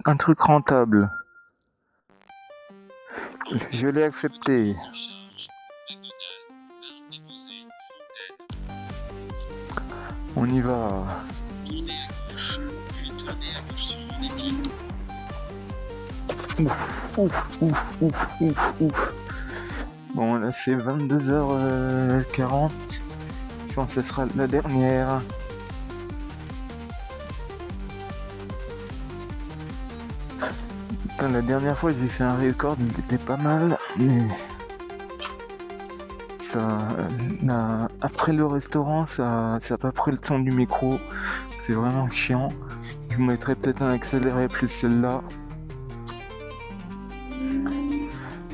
un truc rentable. Je l'ai accepté. On y va. Ouf. Bon, là c'est 22h40. Je pense que ce sera la dernière. Putain, la dernière fois j'ai fait un record, il était pas mal, mais ça, après le restaurant, ça a pas pris le son du micro. C'est vraiment chiant. Je vous mettrai peut-être un accéléré plus celle-là.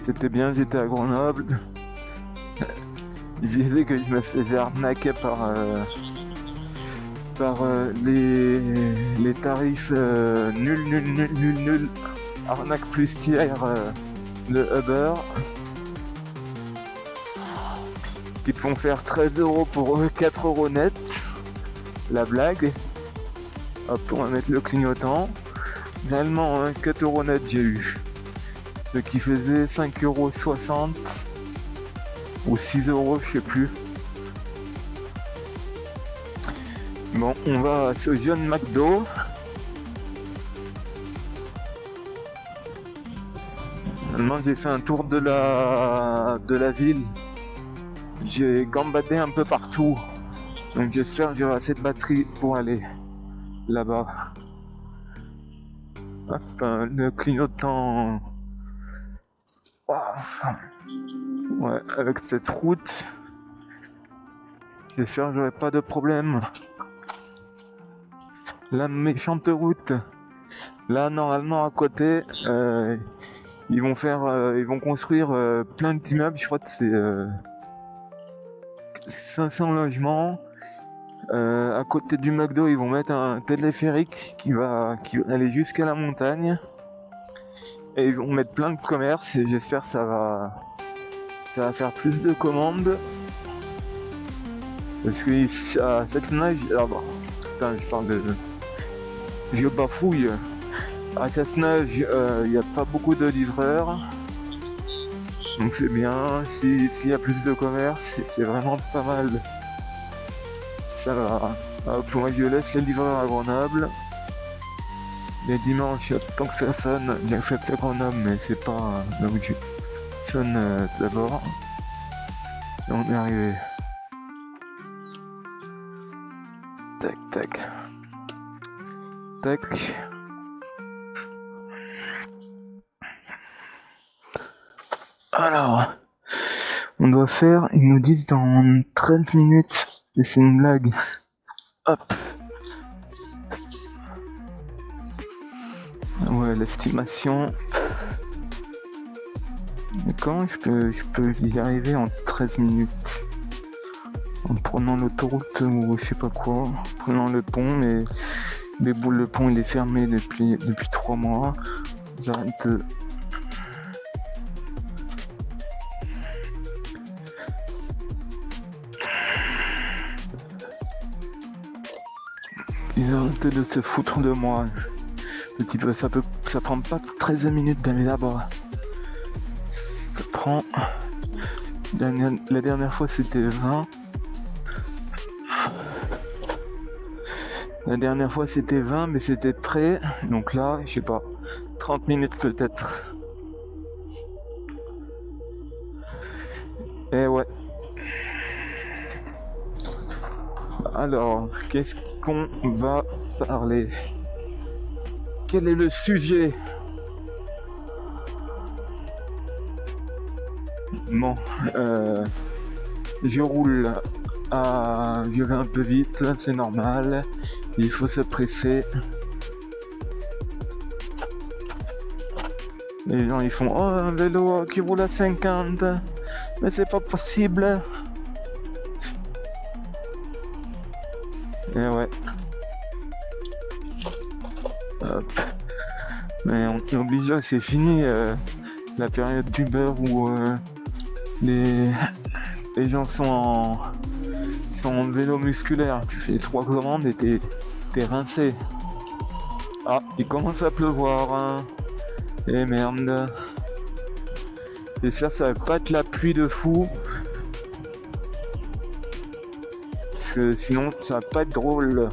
C'était bien, j'étais à Grenoble. Ils disaient que je me faisais arnaquer par les tarifs nul. Arnaque plus tiers de Uber. Qui te font faire 13€ pour 4€ net. La blague. Hop, on va mettre le clignotant. Réellement, 4€ net j'ai eu. Ce qui faisait 5,60€ ou 6€, je sais plus. Bon, on va à ce jeune McDo. Maintenant, j'ai fait un tour de la ville. J'ai gambadé un peu partout. Donc j'espère que j'aurai assez de batterie pour aller là-bas. Hop, le clignotant. Ouais, avec cette route, j'espère que j'aurai pas de problème. La méchante route. Là, normalement, à côté, ils vont construire plein d'immeubles. Je crois que c'est 500 logements. À côté du McDo, ils vont mettre un téléphérique qui va aller jusqu'à la montagne. Et ils vont mettre plein de commerces et j'espère que ça va faire plus de commandes. Parce que cette neige... Ah bon, putain, je bafouille. À cette neige, il n'y a pas beaucoup de livreurs. Donc c'est bien. S'il y a plus de commerce, c'est vraiment pas mal. Ça va. Hop, moi je laisse les livreurs à Grenoble. Les dimanches, tant que ça sonne, j'accepte à Grenoble, mais c'est pas là où je sonne d'abord. Et on est arrivé. Tac. Alors, on doit faire, ils nous disent dans 13 minutes, et c'est une blague. Hop. Ouais, l'estimation. Mais comment je peux y arriver en 13 minutes? En prenant l'autoroute ou je sais pas quoi, en prenant le pont, mais le pont il est fermé depuis 3 mois. J'arrête de... Ils arrêtent de se foutre de moi. Petit peu, ça prend pas 13 minutes d'aller là-bas. Ça prend... La dernière fois c'était 20. La dernière fois c'était 20 mais c'était prêt. Donc là, je sais pas, 30 minutes peut-être. Et ouais. Alors, qu'est-ce qu'on va parler? Quel est le sujet? Bon, je roule je vais un peu vite, c'est normal. Il faut se presser. Les gens ils font oh un vélo qui roule à 50, mais c'est pas possible. Et ouais. Hop. Mais on est obligé, c'est fini la période d'Uber où les gens sont en vélo musculaire. Tu fais 3 commandes et t'es rincé. Ah, il commence à pleuvoir, hein. Et merde. J'espère que ça va pas être la pluie de fou. Parce que sinon ça va pas être drôle.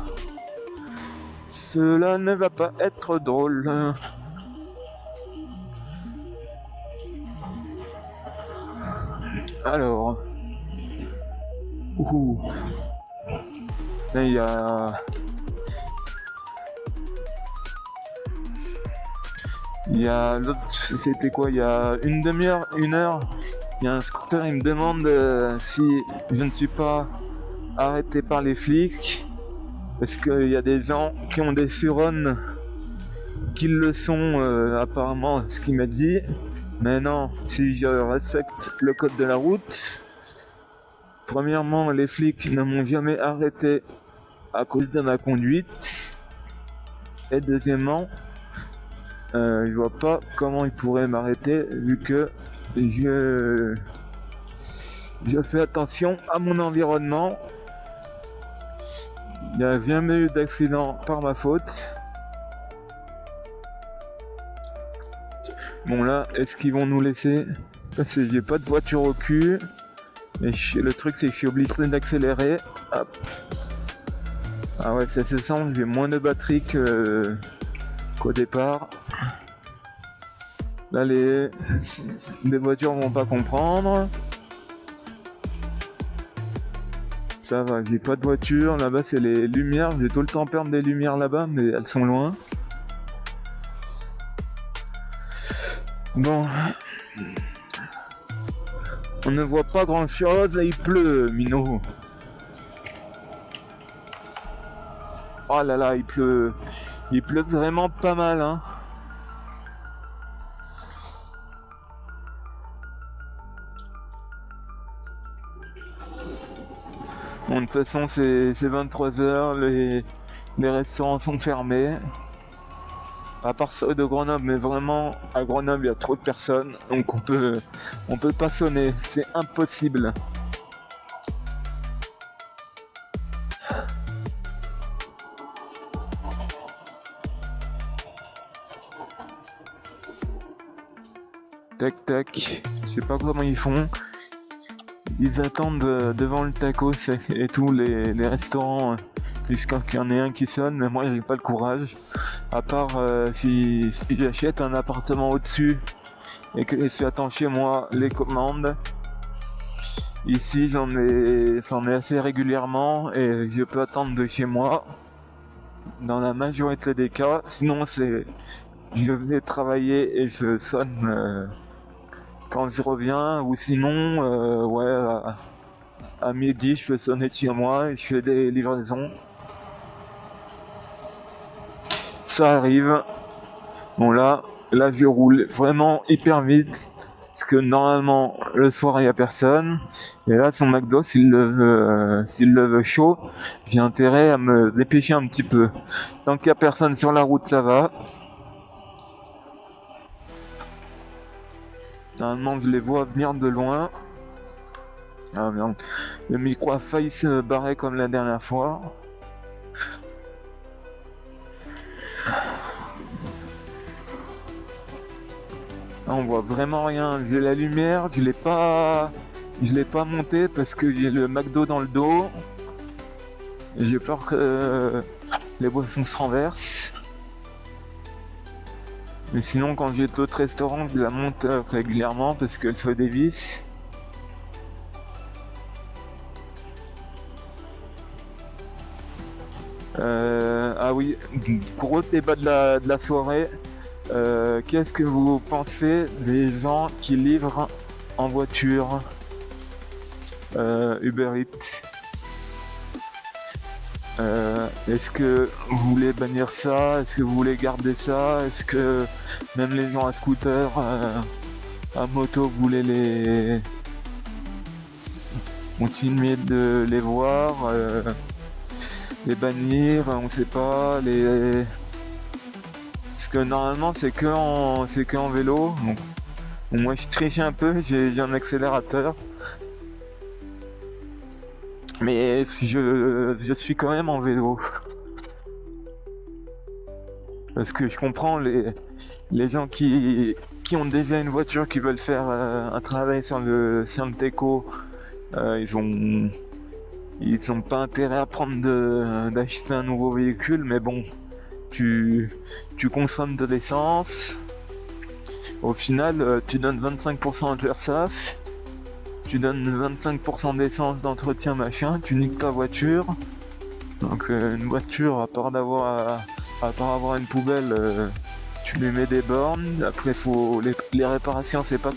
Cela ne va pas être drôle. Alors. Ouh. Là il y a. Il y a l'autre, c'était quoi? Il y a une demi-heure, une heure, il y a un scooter, il me demande si je ne suis pas arrêté par les flics. Parce qu'il y a des gens qui ont des surruns qui le sont apparemment, ce qu'il m'a dit. Mais non, si je respecte le code de la route, premièrement, les flics ne m'ont jamais arrêté à cause de ma conduite. Et deuxièmement, je vois pas comment ils pourraient m'arrêter vu que je fais attention à mon environnement. Il n'y a jamais eu d'accident par ma faute. Bon là, est-ce qu'ils vont nous laisser? Parce que j'ai pas de voiture au cul. Et le truc c'est que je suis obligé d'accélérer. Hop. Ah ouais, ça se sent, j'ai moins de batterie qu'au départ. Là les voitures vont pas comprendre. Ça va, j'ai pas de voiture. Là-bas c'est les lumières. Je vais tout le temps perdre des lumières là-bas, mais elles sont loin. Bon. On ne voit pas grand chose et il pleut, Minot. Oh là là, il pleut. Il pleut vraiment pas mal, hein. Bon, de toute façon, c'est 23h, les restaurants sont fermés. À part ceux de Grenoble, mais vraiment, à Grenoble, il y a trop de personnes, donc on peut pas sonner, c'est impossible. Tac tac, je sais pas comment ils font. Ils attendent devant le tacos et tous les restaurants jusqu'à qu'il y en ait un qui sonne, mais moi j'ai pas le courage. À part si j'achète un appartement au-dessus et que j'attends chez moi les commandes. Ici j'en ai assez régulièrement et je peux attendre de chez moi dans la majorité des cas. Sinon c'est je vais travailler et je sonne quand je reviens, ou sinon ouais à midi je peux sonner chez moi et je fais des livraisons. Ça arrive. Bon là je roule vraiment hyper vite parce que normalement le soir il y a personne. Et là son McDo s'il le veut chaud, j'ai intérêt à me dépêcher un petit peu. Tant qu'il y a personne sur la route ça va. Normalement je les vois venir de loin. Ah merde, le micro a failli se barrer comme la dernière fois. Là, on voit vraiment rien. J'ai la lumière, je l'ai pas monté parce que j'ai le McDo dans le dos. J'ai peur que les boissons se renversent. Mais sinon quand j'ai d'autres restaurants, je la monte régulièrement parce qu'elle se dévisse. Ah oui, gros débat de la soirée. Qu'est-ce que vous pensez des gens qui livrent en voiture, Uber Eats? Est-ce que vous voulez bannir ça? Est-ce que vous voulez garder ça? Est-ce que même les gens à scooter, à moto, vous voulez les continuer de les voir, les bannir? On sait pas. Parce que normalement c'est que en vélo. Bon, moi je triche un peu, j'ai un accélérateur. Mais je suis quand même en vélo. Parce que je comprends les gens qui ont déjà une voiture, qui veulent faire un travail sur le Teco, ils ont pas intérêt à d'acheter un nouveau véhicule, mais bon, tu consommes de l'essence, au final tu donnes 25% de l'URSSAF, tu donnes 25% d'essence d'entretien machin, tu niques ta voiture. Donc une voiture, à part avoir une poubelle, tu lui mets des bornes. Après faut les réparations, c'est pas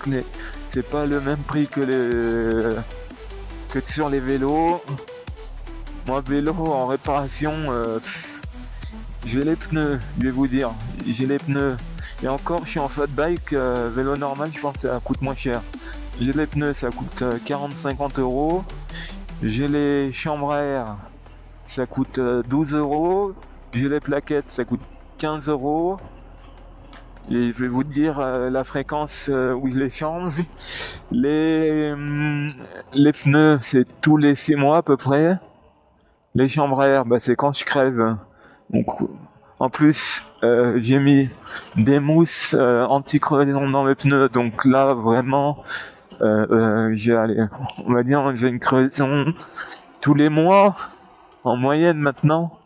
le même prix que sur les vélos. Moi vélo en réparation, j'ai les pneus, je vais vous dire, j'ai les pneus. Et encore je suis en fat bike, vélo normal je pense que ça coûte moins cher. J'ai les pneus, ça coûte 40-50 euros. J'ai les chambres à air, ça coûte 12 euros. J'ai les plaquettes, ça coûte 15 euros. Et je vais vous dire la fréquence où je les change. Les pneus, c'est tous les 6 mois à peu près. Les chambres à air, c'est quand je crève. Donc, en plus, j'ai mis des mousses anti-crevaison dans mes pneus. Donc là, vraiment, on va dire, j'ai une crevaison tous les mois, en moyenne maintenant.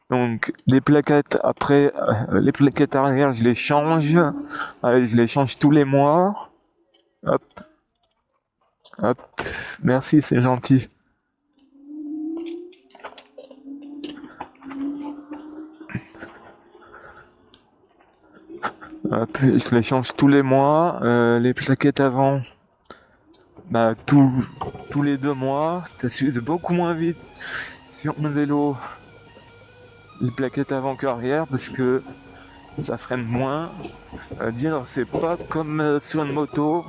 Donc les plaquettes les plaquettes arrière, je les change. Allez, je les change tous les mois. Hop, hop. Merci, c'est gentil. Hop, je les change tous les mois. Les plaquettes avant, tous les 2 mois. Ça s'use beaucoup moins vite sur mon vélo. Les plaquettes avant qu'arrière parce que ça freine moins. C'est pas comme sur une moto.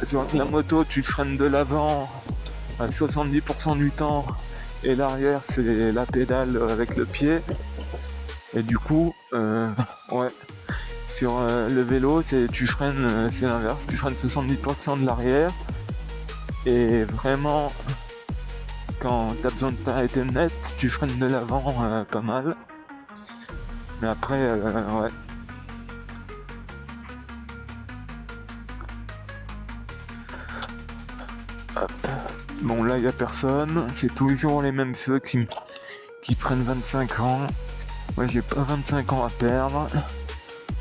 Sur la moto, tu freines de l'avant à 70% du temps et l'arrière, c'est la pédale avec le pied. Et du coup, ouais, sur le vélo, tu freines, c'est l'inverse, tu freines 70% de l'arrière. Et vraiment, quand t'as besoin de t'arrêter net, tu freines de l'avant pas mal. Mais après, ouais. Hop. Bon, là, il n'y a personne. C'est toujours les mêmes feux qui prennent 25 ans. Moi, j'ai pas 25 ans à perdre.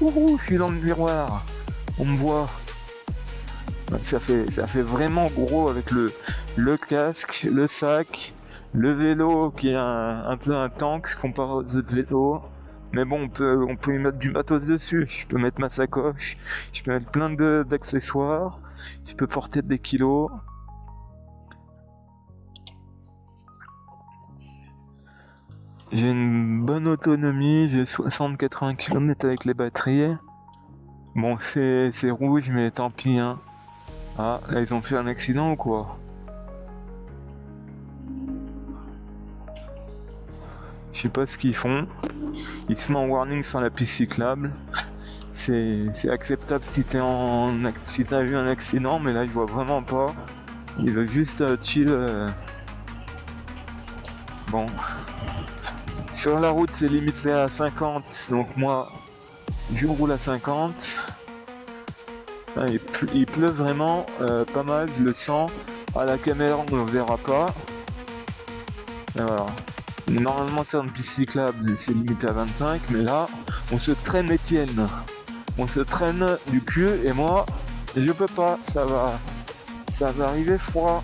Ouh, je suis dans le miroir. On me voit. Ça fait vraiment gros avec le casque, le sac, le vélo qui est un peu un tank comparé aux autres vélos. Mais bon, on peut y mettre du matos dessus. Je peux mettre ma sacoche, je peux mettre plein d'accessoires, je peux porter des kilos. J'ai une bonne autonomie, j'ai 60-80 km avec les batteries. Bon, c'est rouge, mais tant pis, hein. Ah, là, ils ont fait un accident ou quoi? Je sais pas ce qu'ils font. Ils se mettent en warning sur la piste cyclable. C'est acceptable si t'as vu un accident, mais là, je vois vraiment pas. Ils veulent juste chill. Bon. Sur la route, c'est limité à 50, donc moi, je roule à 50. Il pleut vraiment pas mal, je le sens. À la caméra, on ne le verra pas. Et voilà. Normalement, sur une piste cyclable, c'est limité à 25, mais là, on se traîne Étienne. On se traîne du cul, et moi, je peux pas, ça va arriver froid.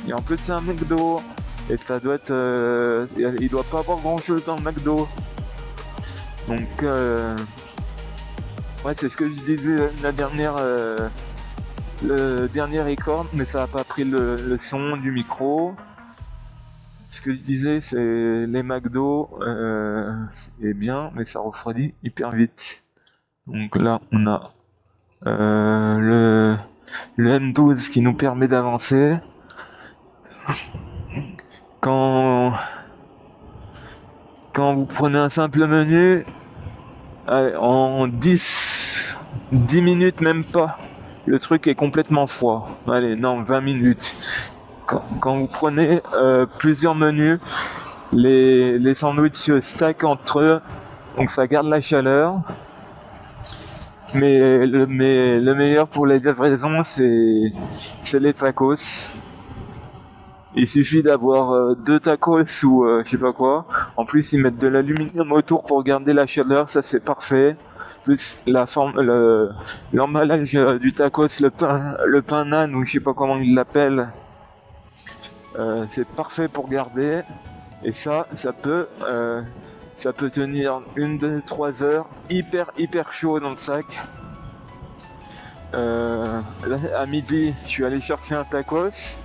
Et en plus, c'est un McDo. Et ça doit être... il doit pas avoir grand chose dans le McDo. Donc ouais, c'est ce que je disais le dernier record, mais ça a pas pris le son du micro. Ce que je disais, c'est les McDo, c'est bien, mais ça refroidit hyper vite. Donc là, on a le M12 qui nous permet d'avancer. Quand vous prenez un simple menu, allez, en 10 minutes même pas, le truc est complètement froid. Allez, non, 20 minutes. Quand vous prenez plusieurs menus, les sandwichs se stackent entre eux, donc ça garde la chaleur. Mais le meilleur pour les livraisons, c'est les tacos. Il suffit d'avoir 2 tacos ou je sais pas quoi. En plus, ils mettent de l'aluminium autour pour garder la chaleur, ça c'est parfait. Plus la forme, l'emballage du tacos, le pain naan ou je sais pas comment ils l'appellent, c'est parfait pour garder. Et ça peut tenir 1, 2, 3 heures, hyper chaud dans le sac. Là, à midi, je suis allé chercher un tacos.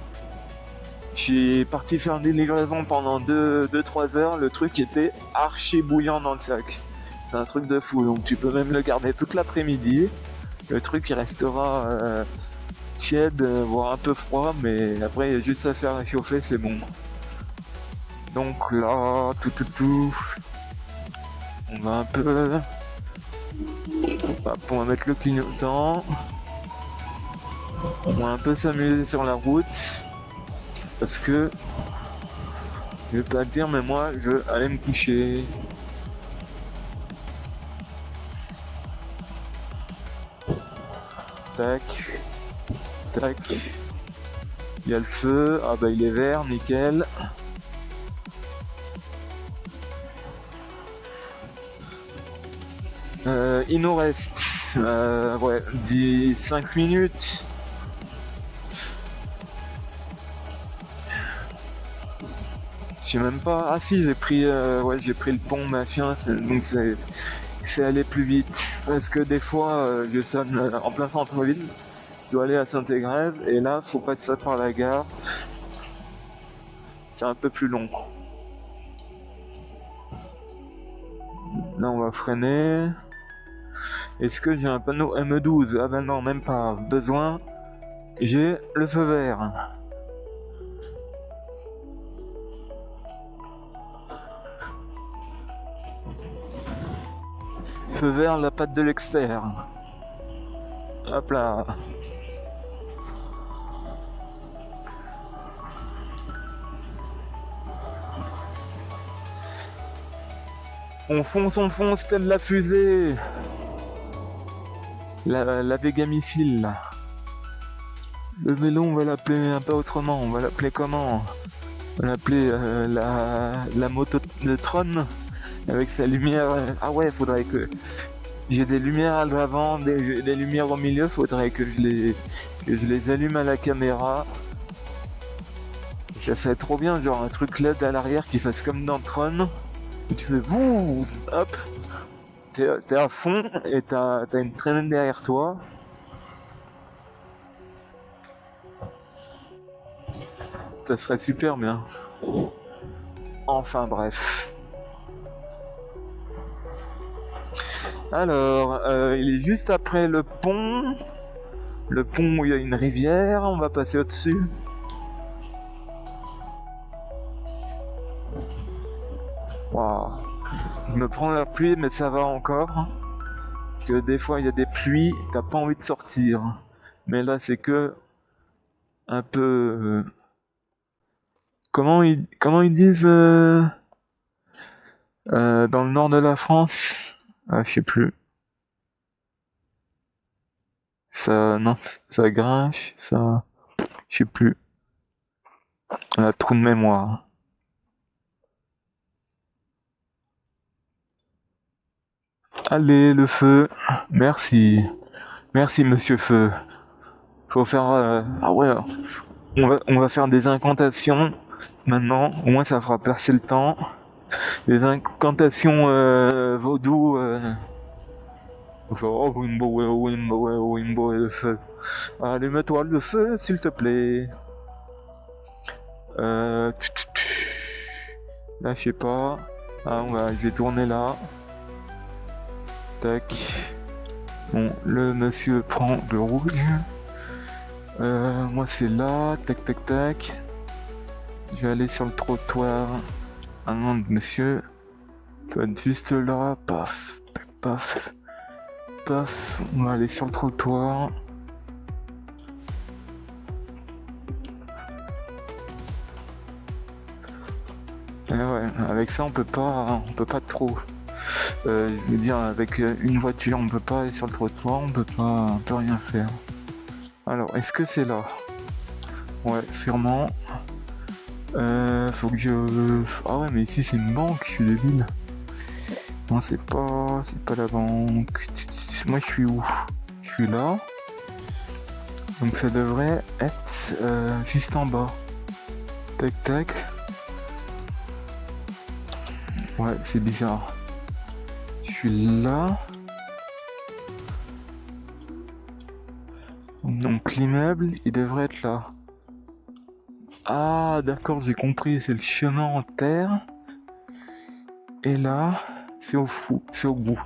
Je suis parti faire des livraisons pendant 2-3 heures. Le truc était archi bouillant dans le sac. C'est un truc de fou. Donc tu peux même le garder toute l'après-midi. Le truc il restera tiède, voire un peu froid, mais après il y a juste à faire réchauffer, c'est bon. Donc là, on va un peu... Hop, on va mettre le clignotant. On va un peu s'amuser sur la route. Parce que... Je vais pas le dire, mais moi, je veux aller me coucher. Tac. Tac. Il y a le feu. Ah bah il est vert, nickel. Il nous reste 5 minutes. Je sais même pas. Ah si, j'ai pris le pont machin, donc c'est allé plus vite. Parce que des fois, je sonne en plein centre-ville. Je dois aller à Saint-Égrève et là, faut passer par la gare. C'est un peu plus long. Là, on va freiner. Est-ce que j'ai un panneau ME12? Ah ben non, même pas. Besoin. J'ai le feu vert. Feu vert, la patte de l'expert. Hop là. On fonce, telle la fusée. La Vega missile là. Le vélo, on va l'appeler un peu autrement. On va l'appeler comment? On va l'appeler la moto de Tron avec sa lumière. Ah ouais, faudrait que j'ai des lumières à l'avant, des lumières au milieu. Faudrait que je les allume à la caméra. Ça serait trop bien, genre un truc LED à l'arrière qui fasse comme dans Tron. Et tu fais wouh, hop. T'es à fond et t'as une traînée derrière toi. Ça serait super bien. Enfin bref. Alors, il est juste après le pont. Le pont où il y a une rivière. On va passer au-dessus. Waouh. Je me prends la pluie, mais ça va encore. Parce que des fois, il y a des pluies, t'as pas envie de sortir. Mais là, c'est que un peu... Comment ils disent dans le nord de la France? Ah, je sais plus. Non, ça grinche, ça... Je sais plus. On a trou de mémoire. Allez, le feu. Merci. Merci, monsieur Feu. Faut faire... Ah ouais, on va faire des incantations maintenant. Au moins, ça fera passer le temps. Des incantations vaudou. Oh, Wimbo et le feu. Allume-toi le feu, s'il te plaît. Là, je sais pas. Ah, je vais tourner là. Tac. Bon, le monsieur prend le rouge. Moi, c'est là. Tac, tac, tac. Je vais aller sur le trottoir. Ah non, monsieur. Ça va être juste là. Paf, paf, paf. On va aller sur le trottoir. Et ouais, avec ça on peut pas trop. Je veux dire, avec une voiture on peut pas aller sur le trottoir, on peut rien faire. Alors, est-ce que c'est là? Ouais, sûrement. Faut que je... Ah ouais, mais ici c'est une banque, je suis débile. Non, c'est pas la banque. Moi, je suis où? Je suis là. Donc ça devrait être juste en bas. Tac, tac. Ouais, c'est bizarre. Je suis là. Donc l'immeuble, il devrait être là. Ah, d'accord, j'ai compris. C'est le chemin en terre. Et là, c'est c'est au bout.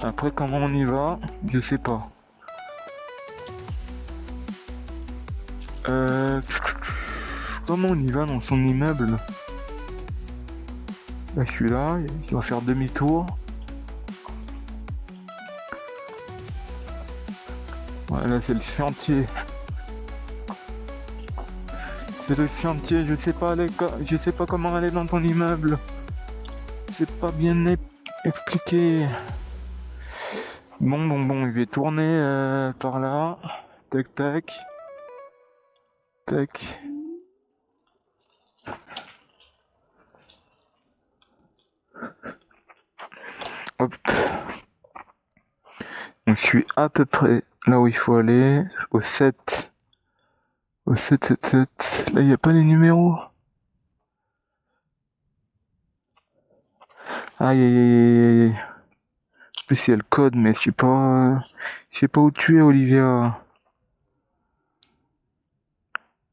Après, comment on y va, je sais pas. Comment on y va dans son immeuble? Là, je suis là, je dois faire demi-tour. Ouais, là, c'est le chantier. C'est le chantier, je sais pas comment aller dans ton immeuble. C'est pas bien expliqué. Bon, je vais tourner par là. Tac, tac. Tac. Hop. Donc, je suis à peu près là où il faut aller. Au 7. Au 7. Là, il n'y a pas les numéros. Aïe, aïe, aïe, aïe. En plus, il y a le code, mais je sais pas où tu es, Olivia.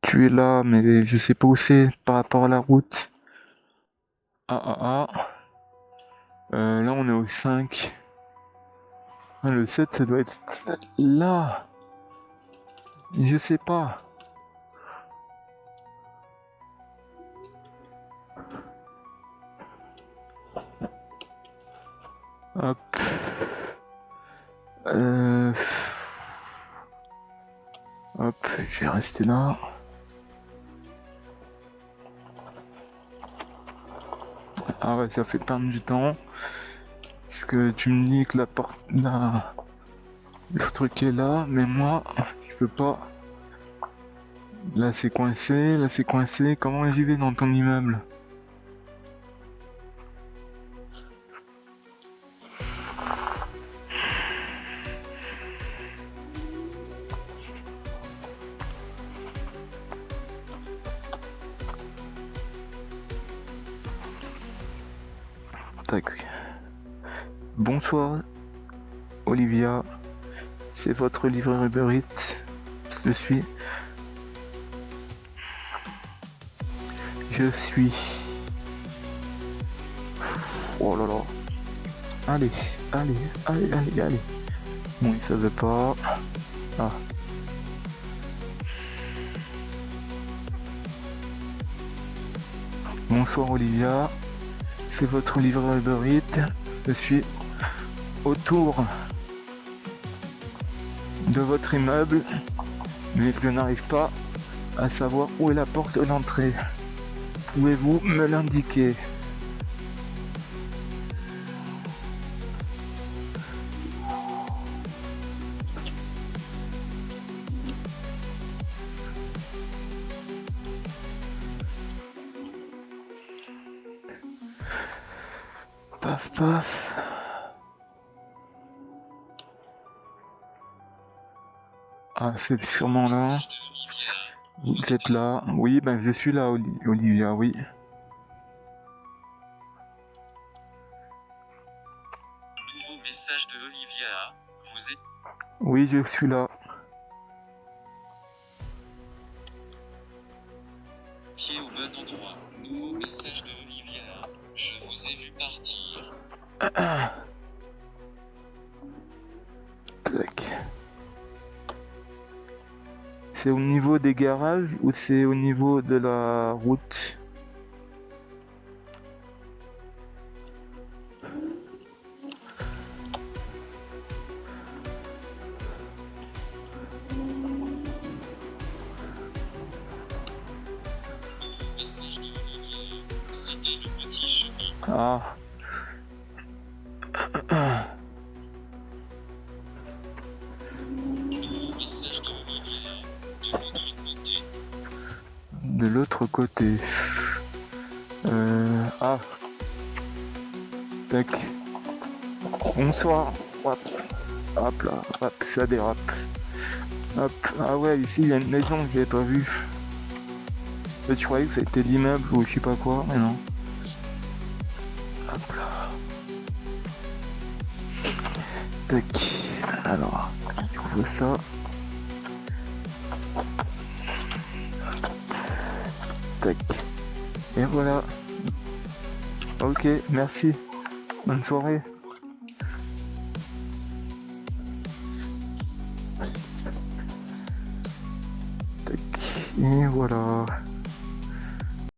Tu es là, mais je sais pas où c'est par rapport à la route. Ah. Là, on est au 5. Ah, le 7, ça doit être là. Je sais pas. Hop. Hop, je vais rester là. Ah ouais, ça fait perdre du temps. Parce que tu me dis que la porte... Le truc est là, mais moi, je peux pas. Là, c'est coincé. Comment j'y vais dans ton immeuble? Tac. Bonsoir, Olivia. C'est votre livreur Uber Eats. Je suis. Oh là là. Allez. Bon, il savait pas. Ah. Bonsoir Olivia. C'est votre livreur Uber Eats. Je suis autour de votre immeuble, mais je n'arrive pas à savoir où est la porte de l'entrée. Pouvez-vous me l'indiquer? Paf. Ah, c'est sûrement là. Vous êtes là. Oui, ben je suis là, Olivia, oui. Nouveau message de Olivia. Vous êtes... Oui, je suis là. Pied au bon endroit. Nouveau message de Olivia. Je vous ai vu partir. Tac. C'est au niveau des garages ou c'est au niveau de la route? Message Ah. Nouveau message de Olivier. De De l'autre côté. l'autre côté. Ah. Tac. Bonsoir. Hop. Hop là. Hop, ça dérape. Hop. Ah ouais, ici il y a une maison que j'avais pas vue. Je croyais que c'était l'immeuble ou je sais pas quoi, mais non. Hop là. Tac. Alors, je trouve ça. Tac. Et voilà. Ok, merci. Bonne soirée. Tac. Et voilà.